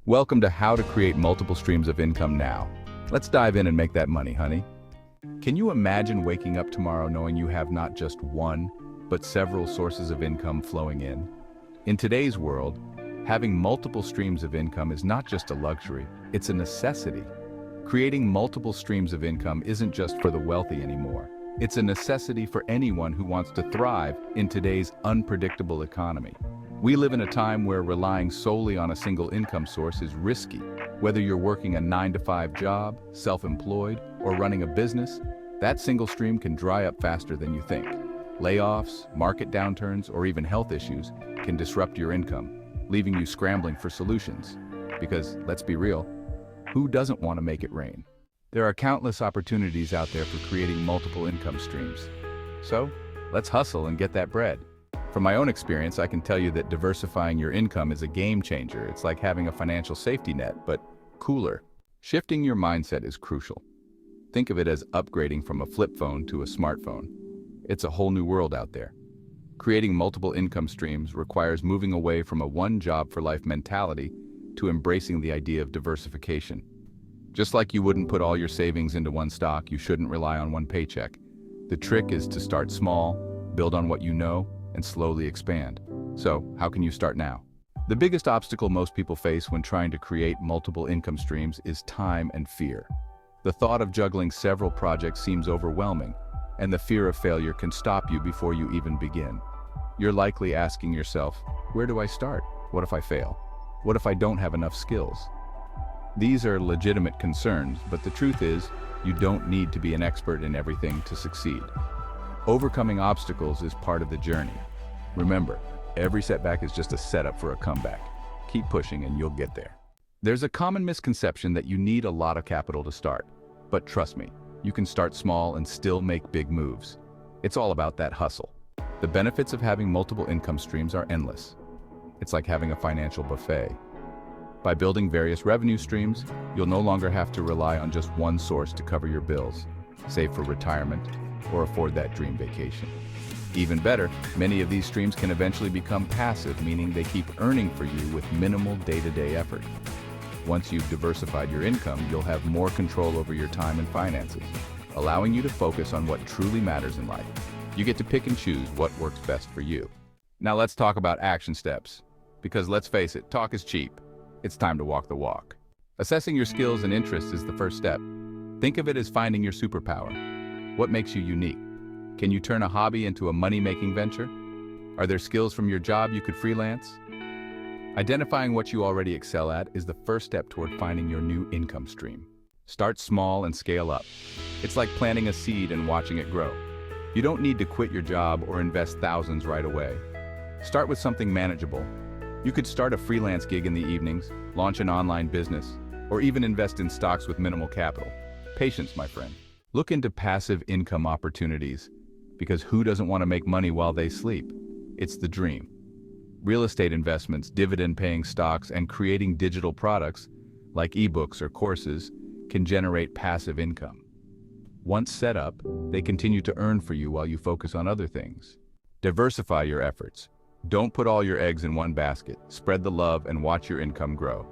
Welcome to How to Create Multiple Streams of Income Now. Let's dive in and make that money, honey. Can you imagine waking up tomorrow knowing you have not just one, but several sources of income flowing in? In today's world, having multiple streams of income is not just a luxury, it's a necessity. Creating multiple streams of income isn't just for the wealthy anymore. It's a necessity for anyone who wants to thrive in today's unpredictable economy. We live in a time where relying solely on a single income source is risky. Whether you're working a 9-to-5 job, self-employed, or running a business, that single stream can dry up faster than you think. Layoffs, market downturns, or even health issues can disrupt your income, leaving you scrambling for solutions. Because, let's be real, who doesn't want to make it rain? There are countless opportunities out there for creating multiple income streams. So, let's hustle and get that bread. From my own experience, I can tell you that diversifying your income is a game changer. It's like having a financial safety net, but cooler. Shifting your mindset is crucial. Think of it as upgrading from a flip phone to a smartphone. It's a whole new world out there. Creating multiple income streams requires moving away from a one-job-for-life mentality to embracing the idea of diversification. Just like you wouldn't put all your savings into one stock, you shouldn't rely on one paycheck. The trick is to start small, build on what you know, and slowly expand. So, how can you start now? The biggest obstacle most people face when trying to create multiple income streams is time and fear. The thought of juggling several projects seems overwhelming, and the fear of failure can stop you before you even begin. You're likely asking yourself, where do I start? What if I fail? What if I don't have enough skills? These are legitimate concerns, but the truth is, you don't need to be an expert in everything to succeed. Overcoming obstacles is part of the journey. Remember, every setback is just a setup for a comeback. Keep pushing and you'll get there. There's a common misconception that you need a lot of capital to start. But trust me, you can start small and still make big moves. It's all about that hustle. The benefits of having multiple income streams are endless. It's like having a financial buffet. By building various revenue streams, you'll no longer have to rely on just one source to cover your bills, save for retirement, or afford that dream vacation. Even better, many of these streams can eventually become passive, meaning they keep earning for you with minimal day-to-day effort. Once you've diversified your income, you'll have more control over your time and finances, allowing you to focus on what truly matters in life. You get to pick and choose what works best for you. Now let's talk about action steps. Because let's face it, talk is cheap. It's time to walk the walk. Assessing your skills and interests is the first step. Think of it as finding your superpower. What makes you unique? Can you turn a hobby into a money-making venture? Are there skills from your job you could freelance? Identifying what you already excel at is the first step toward finding your new income stream. Start small and scale up. It's like planting a seed and watching it grow. You don't need to quit your job or invest thousands right away. Start with something manageable. You could start a freelance gig in the evenings, launch an online business, or even invest in stocks with minimal capital. Patience, my friend. Look into passive income opportunities, because who doesn't want to make money while they sleep? It's the dream. Real estate investments, dividend-paying stocks, and creating digital products, like ebooks or courses, can generate passive income. Once set up, they continue to earn for you while you focus on other things. Diversify your efforts. Don't put all your eggs in one basket. Spread the love and watch your income grow.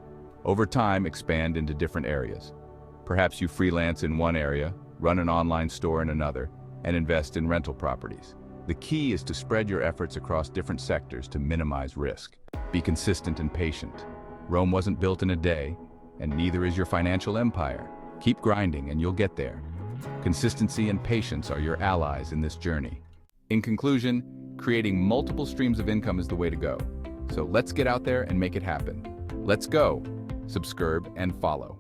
Over time, expand into different areas. Perhaps you freelance in one area, run an online store in another, and invest in rental properties. The key is to spread your efforts across different sectors to minimize risk. Be consistent and patient. Rome wasn't built in a day, and neither is your financial empire. Keep grinding and you'll get there. Consistency and patience are your allies in this journey. In conclusion, creating multiple streams of income is the way to go. So let's get out there and make it happen. Let's go. Subscribe and follow.